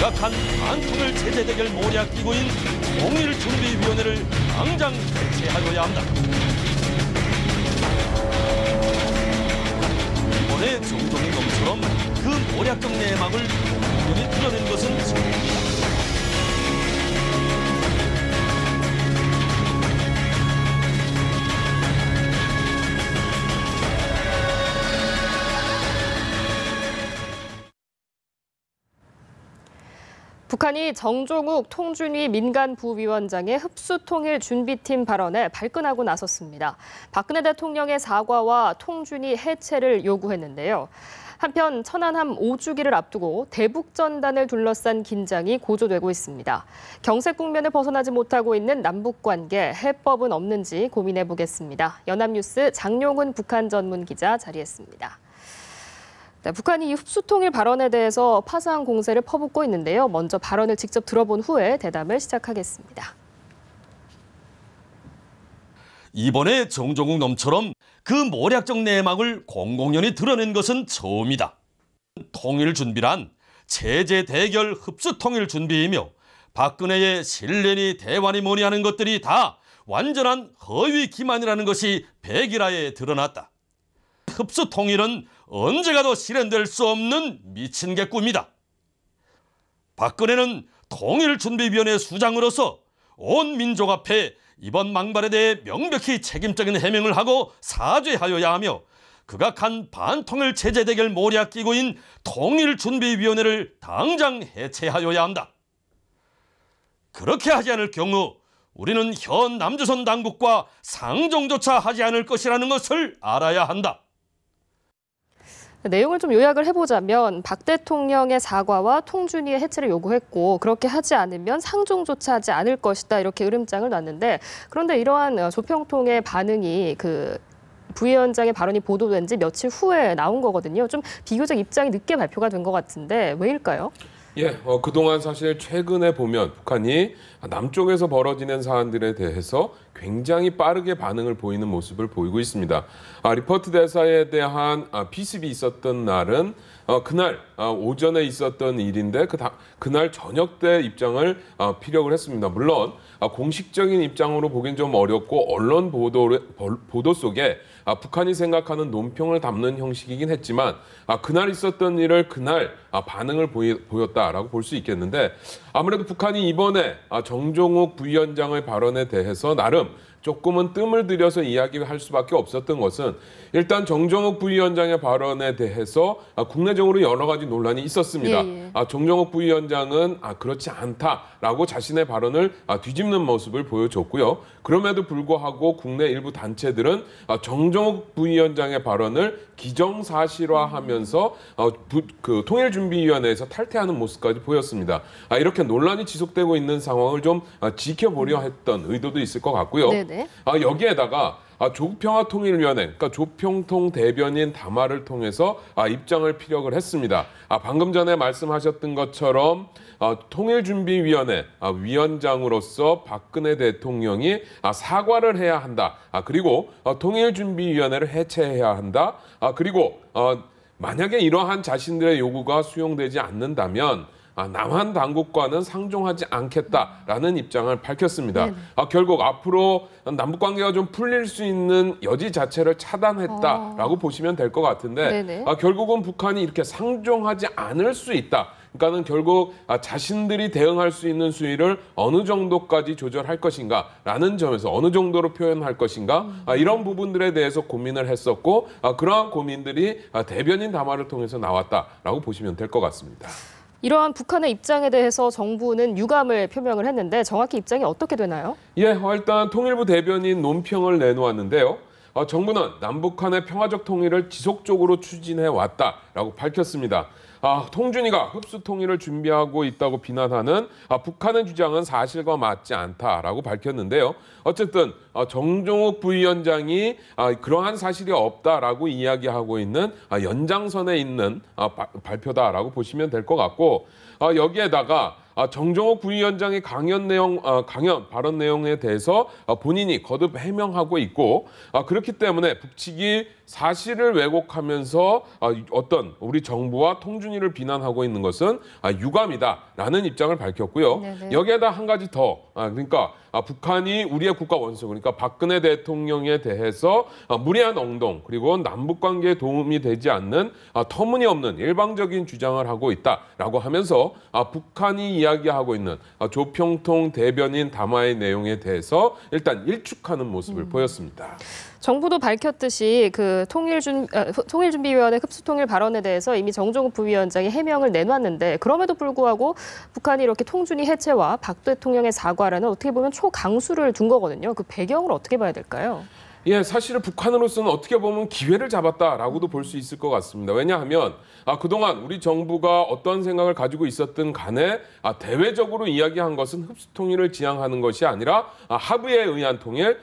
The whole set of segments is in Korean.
극악한 반통일 체제 대결 모략 기구인 통일준비위원회를 당장 해체하여야 한다. 이번에 정종영처럼 그 모략적 내막을 공공연히 드러낸 것은 처음이다. 북한이 정종욱 통준위 민간부위원장의 흡수통일 준비팀 발언에 발끈하고 나섰습니다. 박근혜 대통령의 사과와 통준위 해체를 요구했는데요. 한편 천안함 5주기를 앞두고 대북전단을 둘러싼 긴장이 고조되고 있습니다. 경색 국면을 벗어나지 못하고 있는 남북관계, 해법은 없는지 고민해보겠습니다. 연합뉴스 장용훈 북한 전문 기자 자리했습니다. 네, 북한이 이 흡수통일 발언에 대해서 파상 공세를 퍼붓고 있는데요. 먼저 발언을 직접 들어본 후에 대담을 시작하겠습니다. 이번에 정종욱 놈처럼 그 모략적 내막을 공공연히 드러낸 것은 처음이다. 통일 준비란 체제 대결 흡수 통일 준비이며 박근혜의 신뢰니 대환이 뭐니 하는 것들이 다 완전한 허위 기만이라는 것이 백일하에 드러났다. 흡수 통일은 언제 가도 실현될 수 없는 미친 개 꿈이다. 박근혜는 통일준비위원회 수장으로서 온 민족 앞에 이번 망발에 대해 명백히 책임적인 해명을 하고 사죄하여야 하며 극악한 반통일 체제 대결 모략 기구인 통일준비위원회를 당장 해체하여야 한다. 그렇게 하지 않을 경우 우리는 현 남조선 당국과 상종조차 하지 않을 것이라는 것을 알아야 한다. 내용을 좀 요약을 해보자면 박 대통령의 사과와 통준위의 해체를 요구했고 그렇게 하지 않으면 상종조차 하지 않을 것이다 이렇게 으름장을 놨는데 그런데 이러한 조평통의 반응이 그 부위원장의 발언이 보도된 지 며칠 후에 나온 거거든요. 좀 비교적 입장이 늦게 발표가 된 것 같은데 왜일까요? 그동안 사실 최근에 보면 북한이 남쪽에서 벌어지는 사안들에 대해서 굉장히 빠르게 반응을 보이는 모습을 보이고 있습니다. 리퍼트 대사에 대한 피습이 있었던 날은 그날 오전에 있었던 일인데 그날 저녁 때 입장을 피력을 했습니다. 물론 공식적인 입장으로 보긴 좀 어렵고 언론 보도 속에 북한이 생각하는 논평을 담는 형식이긴 했지만 그날 있었던 일을 그날 반응을 보였다라고 볼 수 있겠는데 아무래도 북한이 이번에 정종욱 부위원장의 발언에 대해서 나름 조금은 뜸을 들여서 이야기할 수밖에 없었던 것은 일단 정종욱 부위원장의 발언에 대해서 국내적으로 여러 가지 논란이 있었습니다. 정종욱 부위원장은 그렇지 않다라고 자신의 발언을 뒤집는 모습을 보여줬고요. 그럼에도 불구하고 국내 일부 단체들은 정종욱 부위원장의 발언을 기정사실화하면서 통일준비위원회에서 탈퇴하는 모습까지 보였습니다. 이렇게 논란이 지속되고 있는 상황을 좀 지켜보려 했던 의도도 있을 것 같고요. 여기에다가 조국평화통일위원회, 그러니까 조평통 대변인 담화를 통해서 입장을 피력을 했습니다. 방금 전에 말씀하셨던 것처럼 통일준비위원회 위원장으로서 박근혜 대통령이 사과를 해야 한다. 그리고 통일준비위원회를 해체해야 한다. 그리고 만약에 이러한 자신들의 요구가 수용되지 않는다면 남한 당국과는 상종하지 않겠다라는 입장을 밝혔습니다. 결국 앞으로 남북관계가 좀 풀릴 수 있는 여지 자체를 차단했다라고 보시면 될 것 같은데 결국은 북한이 이렇게 상종하지 않을 수 있다. 그러니까는 결국 자신들이 대응할 수 있는 수위를 어느 정도까지 조절할 것인가라는 점에서 어느 정도로 표현할 것인가 이런 부분들에 대해서 고민을 했었고 그러한 고민들이 대변인 담화를 통해서 나왔다라고 보시면 될 것 같습니다. 이러한 북한의 입장에 대해서 정부는 유감을 표명을 했는데 정확히 입장이 어떻게 되나요? 일단 통일부 대변인 논평을 내놓았는데요. 정부는 남북한의 평화적 통일을 지속적으로 추진해 왔다라고 밝혔습니다. 통준위가 흡수 통일을 준비하고 있다고 비난하는 북한의 주장은 사실과 맞지 않다라고 밝혔는데요. 어쨌든 정종욱 부위원장이 그러한 사실이 없다라고 이야기하고 있는 연장선에 있는 발표다라고 보시면 될 것 같고 여기에다가 정종욱 부위원장의 강연 발언 내용에 대해서 본인이 거듭 해명하고 있고 그렇기 때문에 북측이 사실을 왜곡하면서 어떤 우리 정부와 통준위를 비난하고 있는 것은 유감이다라는 입장을 밝혔고요. 네네. 여기에다 한 가지 더 그러니까 북한이 우리의 국가 원수 그러니까 박근혜 대통령에 대해서 무리한 엉동 그리고 남북 관계에 도움이 되지 않는 터무니없는 일방적인 주장을 하고 있다라고 하면서 북한이 이야기하고 있는 조평통 대변인 담화의 내용에 대해서 일단 일축하는 모습을 보였습니다. 정부도 밝혔듯이 그 통일준비위원회 흡수통일 발언에 대해서 이미 정종욱 부위원장이 해명을 내놨는데 그럼에도 불구하고 북한이 이렇게 통준위 해체와 박 대통령의 사과라는 어떻게 보면 초강수를 둔 거거든요. 그 배경을 어떻게 봐야 될까요? 예, 사실은 북한으로서는 어떻게 보면 기회를 잡았다라고도 볼 수 있을 것 같습니다. 왜냐하면 그동안 우리 정부가 어떤 생각을 가지고 있었든 간에 대외적으로 이야기한 것은 흡수통일을 지향하는 것이 아니라 합의에 의한 통일,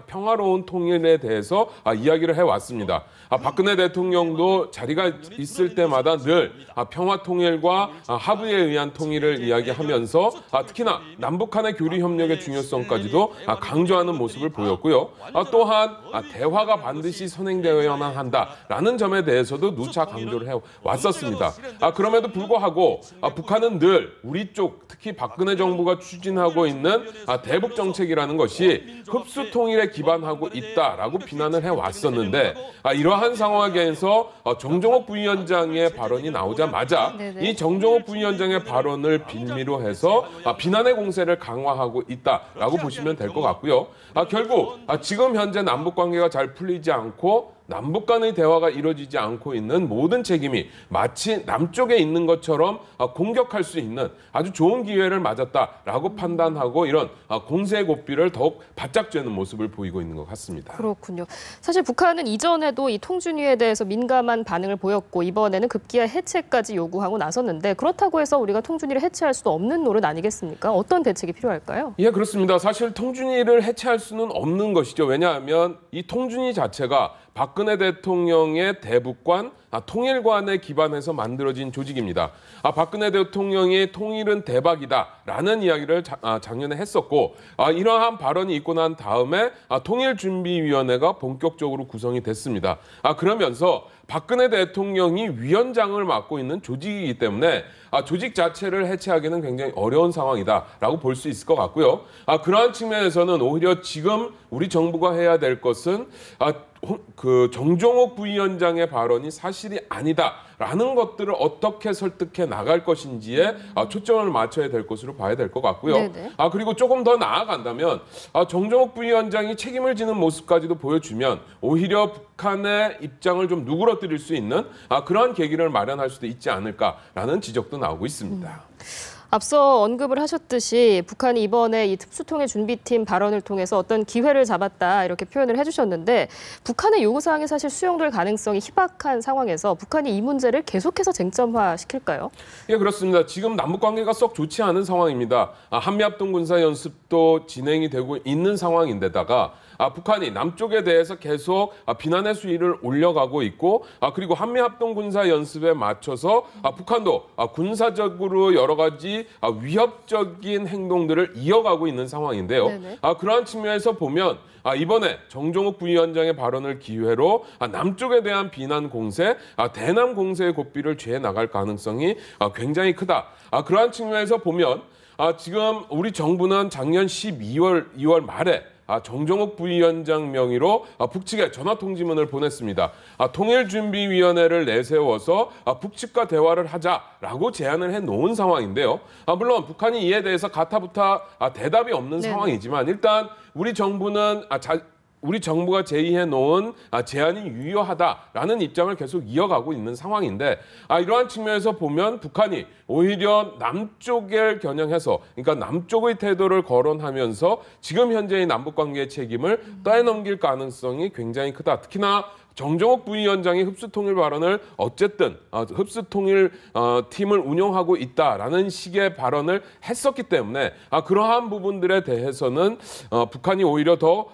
평화로운 통일에 대해서 이야기를 해왔습니다. 박근혜 대통령도 자리가 있을 때마다 늘 평화통일과 합의에 의한 통일을 이야기하면서 특히나 남북한의 교류협력의 중요성까지도 강조하는 모습을 보였고요. 또한 대화가 반드시 선행되어야만 한다라는 점에 대해서도 누차 강조를 해왔었습니다. 그럼에도 불구하고 북한은 늘 우리 쪽 특히 박근혜 정부가 추진하고 있는 대북 정책이라는 것이 흡수 통일에 기반하고 있다라고 비난을 해왔었는데 이러한 상황에서 정종욱 부위원장의 발언이 나오자마자 이 정종욱 부위원장의 발언을 빌미로 해서 비난의 공세를 강화하고 있다라고 보시면 될 것 같고요. 결국 지금 현재 남북 관계가 잘 풀리지 않고 남북 간의 대화가 이루어지지 않고 있는 모든 책임이 마치 남쪽에 있는 것처럼 공격할 수 있는 아주 좋은 기회를 맞았다라고 판단하고 이런 공세 고삐를 더욱 바짝 쬐는 모습을 보이고 있는 것 같습니다. 그렇군요. 사실 북한은 이전에도 이 통준위에 대해서 민감한 반응을 보였고 이번에는 급기야 해체까지 요구하고 나섰는데 그렇다고 해서 우리가 통준위를 해체할 수도 없는 노릇 아니겠습니까? 어떤 대책이 필요할까요? 예, 그렇습니다. 사실 통준위를 해체할 수는 없는 것이죠. 왜냐하면 이 통준위 자체가 박근혜 대통령의 대북관, 통일관에 기반해서 만들어진 조직입니다. 박근혜 대통령이 통일은 대박이다라는 이야기를 작년에 했었고 이러한 발언이 있고 난 다음에 통일준비위원회가 본격적으로 구성이 됐습니다. 그러면서 박근혜 대통령이 위원장을 맡고 있는 조직이기 때문에 조직 자체를 해체하기는 굉장히 어려운 상황이다라고 볼 수 있을 것 같고요. 그러한 측면에서는 오히려 지금 우리 정부가 해야 될 것은 그 정종욱 부위원장의 발언이 사실이 아니다라는 것들을 어떻게 설득해 나갈 것인지에 초점을 맞춰야 될 것으로 봐야 될 것 같고요. 네네. 그리고 조금 더 나아간다면 정종욱 부위원장이 책임을 지는 모습까지도 보여주면 오히려 북한의 입장을 좀 누그러뜨릴 수 있는 그러한 계기를 마련할 수도 있지 않을까라는 지적도 나오고 있습니다. 앞서 언급을 하셨듯이 북한이 이번에 이 특수통일 준비팀 발언을 통해서 어떤 기회를 잡았다 이렇게 표현을 해주셨는데 북한의 요구사항이 사실 수용될 가능성이 희박한 상황에서 북한이 이 문제를 계속해서 쟁점화시킬까요? 예, 그렇습니다. 지금 남북관계가 썩 좋지 않은 상황입니다. 한미합동 군사연습도 진행이 되고 있는 상황인데다가 북한이 남쪽에 대해서 계속 비난의 수위를 올려가고 있고 그리고 한미합동 군사연습에 맞춰서 북한도 군사적으로 여러 가지 위협적인 행동들을 이어가고 있는 상황인데요. 그러한 측면에서 보면 이번에 정종욱 부위원장의 발언을 기회로 남쪽에 대한 비난 공세, 대남 공세의 고삐를 죄 나갈 가능성이 굉장히 크다. 그러한 측면에서 보면 지금 우리 정부는 작년 2월 말에 정종욱 부위원장 명의로 북측에 전화통지문을 보냈습니다. 통일준비위원회를 내세워서 북측과 대화를 하자라고 제안을 해놓은 상황인데요. 물론 북한이 이에 대해서 가타부타 대답이 없는 상황이지만 일단 우리 정부는 우리 정부가 제의해 놓은 제안이 유효하다라는 입장을 계속 이어가고 있는 상황인데 이러한 측면에서 보면 북한이 오히려 남쪽을 겨냥해서 그러니까 남쪽의 태도를 거론하면서 지금 현재의 남북관계의 책임을 떠넘길 가능성이 굉장히 크다. 특히나 정종욱 부위원장이 흡수통일 발언을 어쨌든 흡수통일 팀을 운영하고 있다라는 식의 발언을 했었기 때문에 그러한 부분들에 대해서는 북한이 오히려 더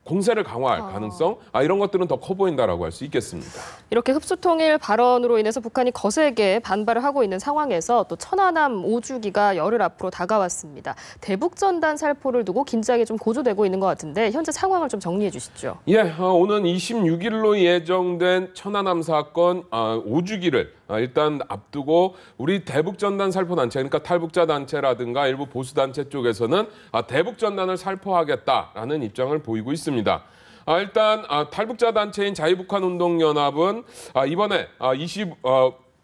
공세를 강화할 가능성 이런 것들은 더 커 보인다라고 할 수 있겠습니다. 이렇게 흡수통일 발언으로 인해서 북한이 거세게 반발을 하고 있는 상황에서 또 천안함 5주기가 열흘 앞으로 다가왔습니다. 대북전단 살포를 두고 긴장이 좀 고조되고 있는 것 같은데 현재 상황을 좀 정리해 주시죠. 예, 오는 26일로 예정된 천안함 사건 5주기를 일단 앞두고 우리 대북전단 살포 단체, 그러니까 탈북자 단체라든가 일부 보수 단체 쪽에서는 대북전단을 살포하겠다라는 입장을 보이고 있습니다. 일단 탈북자 단체인 자유북한운동연합은 이번에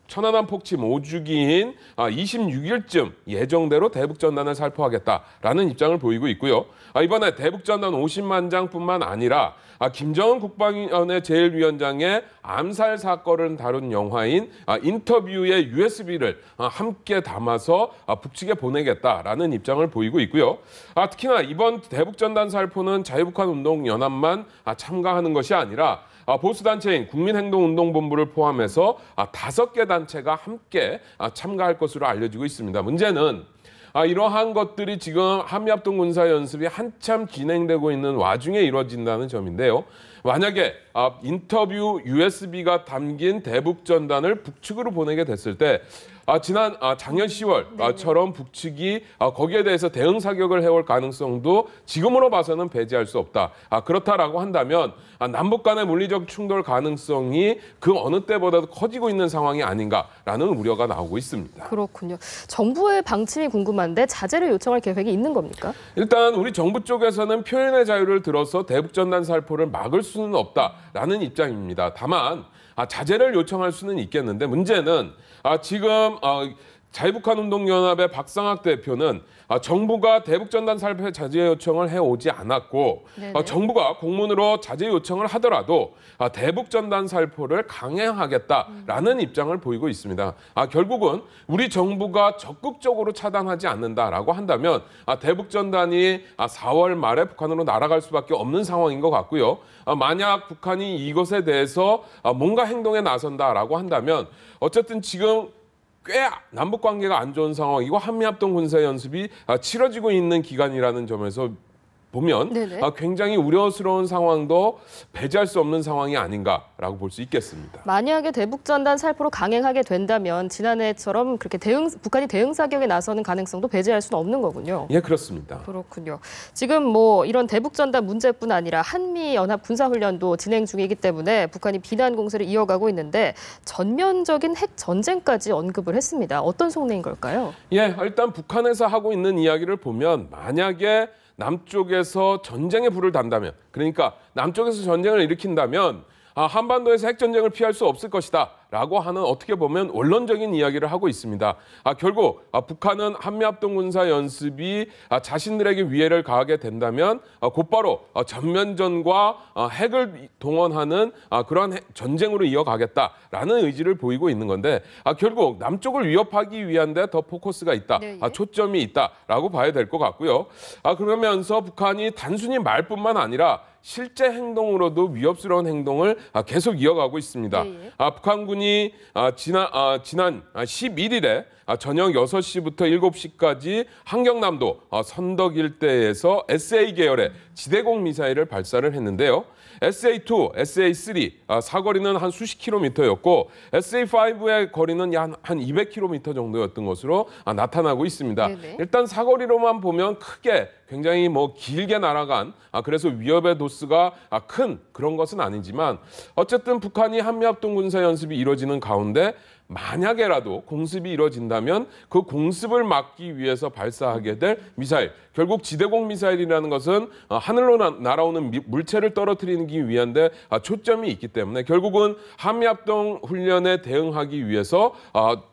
천안함 폭침 5주기인 26일쯤 예정대로 대북전단을 살포하겠다라는 입장을 보이고 있고요. 이번에 대북전단 50만 장뿐만 아니라 김정은 국방위원회 제1위원장의 암살 사건을 다룬 영화인 인터뷰의 USB를 함께 담아서 북측에 보내겠다라는 입장을 보이고 있고요. 특히나 이번 대북전단 살포는 자유북한운동연합만 참가하는 것이 아니라 보수단체인 국민행동운동본부를 포함해서 5개 단체가 함께 참가할 것으로 알려지고 있습니다. 문제는 이러한 것들이 지금 한미합동 군사연습이 한참 진행되고 있는 와중에 이루어진다는 점인데요. 만약에 인터뷰 USB가 담긴 대북전단을 북측으로 보내게 됐을 때 작년 10월처럼 북측이 거기에 대해서 대응 사격을 해올 가능성도 지금으로 봐서는 배제할 수 없다. 그렇다라고 한다면 남북 간의 물리적 충돌 가능성이 그 어느 때보다도 커지고 있는 상황이 아닌가라는 우려가 나오고 있습니다. 그렇군요. 정부의 방침이 궁금한데 자제를 요청할 계획이 있는 겁니까? 일단 우리 정부 쪽에서는 표현의 자유를 들어서 대북전단 살포를 막을 수는 없다라는 입장입니다. 다만 자제를 요청할 수는 있겠는데 문제는 지금 자유북한운동연합의 박상학 대표는 정부가 대북전단 살포 자제 요청을 해오지 않았고 정부가 공문으로 자제 요청을 하더라도 대북전단 살포를 강행하겠다라는 입장을 보이고 있습니다. 결국은 우리 정부가 적극적으로 차단하지 않는다라고 한다면 대북전단이 4월 말에 북한으로 날아갈 수밖에 없는 상황인 것 같고요. 만약 북한이 이것에 대해서 뭔가 행동에 나선다라고 한다면 어쨌든 지금 꽤 남북 관계가 안 좋은 상황이고 한미합동 군사연습이 치러지고 있는 기간이라는 점에서 보면 굉장히 우려스러운 상황도 배제할 수 없는 상황이 아닌가라고 볼 수 있겠습니다. 만약에 대북전단 살포로 강행하게 된다면 지난해처럼 그렇게 북한이 대응 사격에 나서는 가능성도 배제할 수는 없는 거군요. 예, 그렇습니다. 그렇군요. 지금 이런 대북전단 문제뿐 아니라 한미연합 군사훈련도 진행 중이기 때문에 북한이 비난 공세를 이어가고 있는데 전면적인 핵 전쟁까지 언급을 했습니다. 어떤 속내인 걸까요? 예, 일단 북한에서 하고 있는 이야기를 보면 만약에 남쪽에서 전쟁에 불을 단다면, 그러니까 남쪽에서 전쟁을 일으킨다면 한반도에서 핵전쟁을 피할 수 없을 것이다 라고 하는 어떻게 보면 원론적인 이야기를 하고 있습니다. 결국 북한은 한미합동 군사연습이 자신들에게 위해를 가하게 된다면 곧바로 전면전과 핵을 동원하는 그러한 전쟁으로 이어가겠다라는 의지를 보이고 있는 건데 결국 남쪽을 위협하기 위한 데 더 포커스가 있다, 초점이 있다라고 봐야 될 것 같고요. 그러면서 북한이 단순히 말뿐만 아니라 실제 행동으로도 위협스러운 행동을 계속 이어가고 있습니다. 북한군이 지난 11일에 저녁 6시부터 7시까지 한경남도 선덕 일대에서 SA 계열의 지대공 미사일을 발사를 했는데요. SA2, SA3 사거리는 한 수십 킬로미터였고 SA5의 거리는 한 200km 정도였던 것으로 나타나고 있습니다. 일단 사거리로만 보면 크게 굉장히 길게 날아간 그래서 위협의 도수가 큰 그런 것은 아니지만 어쨌든 북한이 한미합동 군사연습이 이루어지는 가운데 만약에라도 공습이 이루어진다면 그 공습을 막기 위해서 발사하게 될 미사일, 결국 지대공 미사일이라는 것은 하늘로 날아오는 물체를 떨어뜨리기 위한 데 초점이 있기 때문에 결국은 한미합동 훈련에 대응하기 위해서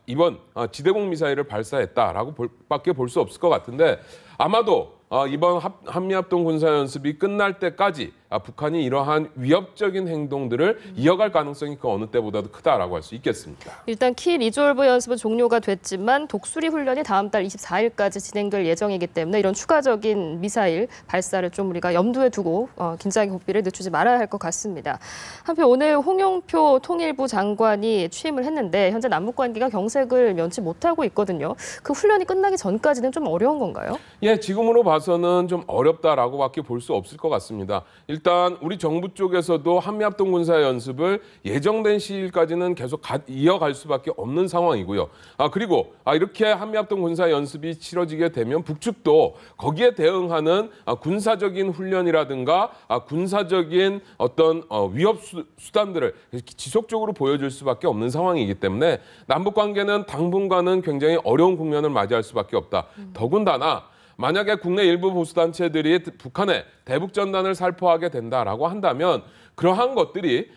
이번 지대공 미사일을 발사했다라고 밖에 볼 수 없을 것 같은데 아마도 이번 한미합동 군사연습이 끝날 때까지 북한이 이러한 위협적인 행동들을 이어갈 가능성이 그 어느 때보다도 크다라고 할 수 있겠습니다. 일단 키 리졸브 연습은 종료가 됐지만 독수리 훈련이 다음 달 24일까지 진행될 예정이기 때문에 이런 추가적인 미사일 발사를 좀 우리가 염두에 두고 긴장의 고삐를 늦추지 말아야 할 것 같습니다. 한편 오늘 홍영표 통일부 장관이 취임을 했는데 현재 남북 관계가 경색을 면치 못하고 있거든요. 그 훈련이 끝나기 전까지는 좀 어려운 건가요? 예, 지금으로 봐서 봐서는 좀 어렵다라고밖에 볼 수 없을 것 같습니다. 일단 우리 정부 쪽에서도 한미합동 군사 연습을 예정된 시일까지는 계속 이어갈 수밖에 없는 상황이고요. 그리고 이렇게 한미합동 군사 연습이 치러지게 되면 북측도 거기에 대응하는 군사적인 훈련이라든가 군사적인 어떤 위협 수단들을 지속적으로 보여줄 수밖에 없는 상황이기 때문에 남북 관계는 당분간은 굉장히 어려운 국면을 맞이할 수밖에 없다. 더군다나 만약에 국내 일부 보수단체들이 북한의 대북전단을 살포하게 된다라고 한다면 그러한 것들이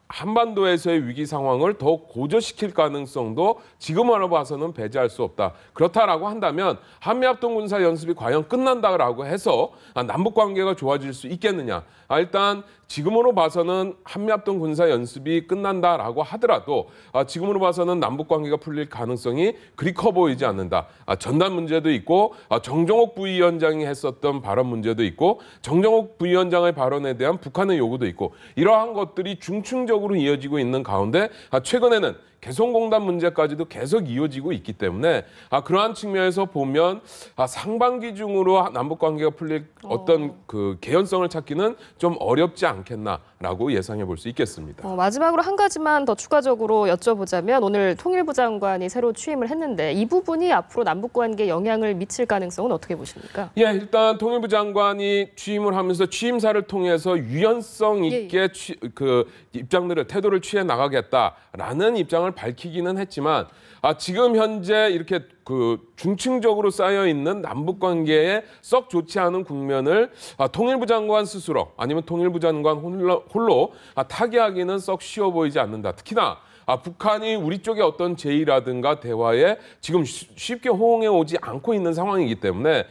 한반도에서의 위기 상황을 더욱 고조시킬 가능성도 지금으로 봐서는 배제할 수 없다. 그렇다라고 한다면 한미합동 군사 연습이 과연 끝난다라고 해서 남북 관계가 좋아질 수 있겠느냐? 일단 지금으로 봐서는 한미합동 군사 연습이 끝난다라고 하더라도 지금으로 봐서는 남북 관계가 풀릴 가능성이 그리 커 보이지 않는다. 전단 문제도 있고 정정옥 부위원장이 했었던 발언 문제도 있고 정정옥 부위원장의 발언에 대한 북한의 요구도 있고 이러한 것들이 중층적으로 이어지고 있는 가운데 최근에는 개성공단 문제까지도 계속 이어지고 있기 때문에 그러한 측면에서 보면 상반기 중으로 남북 관계가 풀릴 어떤 그 개연성을 찾기는 좀 어렵지 않겠나라고 예상해 볼 수 있겠습니다. 마지막으로 한 가지만 더 추가적으로 여쭤보자면 오늘 통일부 장관이 새로 취임을 했는데 이 부분이 앞으로 남북 관계에 영향을 미칠 가능성은 어떻게 보십니까? 예, 일단 통일부 장관이 취임을 하면서 취임사를 통해서 유연성 있게 그 입장들을 태도를 취해 나가겠다라는 입장을 밝히기는 했지만 지금 현재 이렇게 그 중층적으로 쌓여 있는 남북 관계에 썩 좋지 않은 국면을 통일부 장관 스스로 아니면 통일부 장관 홀로 타개하기는 썩 쉬워 보이지 않는다. 특히나 북한이 우리 쪽의 어떤 제의라든가 대화에 지금 쉽게 호응해 오지 않고 있는 상황이기 때문에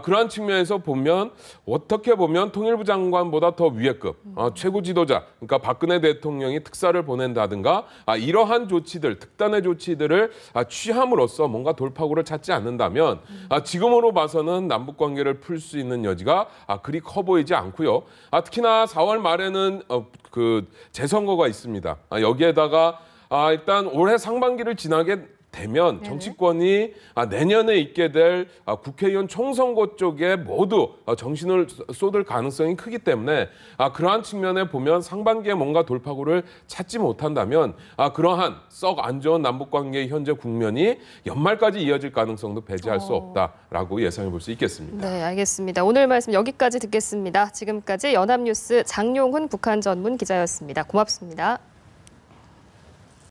그러한 측면에서 보면 어떻게 보면 통일부 장관보다 더 위에급 최고 지도자 그러니까 박근혜 대통령이 특사를 보낸다든가 이러한 조치들 특단의 조치들을 취함으로써 뭔가 돌파구를 찾지 않는다면 지금으로 봐서는 남북 관계를 풀 수 있는 여지가 그리 커 보이지 않고요. 특히나 4월 말에는 그 재선거가 있습니다. 여기에다가 일단 올해 상반기를 지나게 되면 정치권이 내년에 있게 될 국회의원 총선거 쪽에 모두 정신을 쏟을 가능성이 크기 때문에 그러한 측면에 보면 상반기에 뭔가 돌파구를 찾지 못한다면 그러한 썩 안 좋은 남북관계의 현재 국면이 연말까지 이어질 가능성도 배제할 수 없다라고 예상해 볼 수 있겠습니다. 네, 알겠습니다. 오늘 말씀 여기까지 듣겠습니다. 지금까지 연합뉴스 장용훈 북한 전문 기자였습니다. 고맙습니다.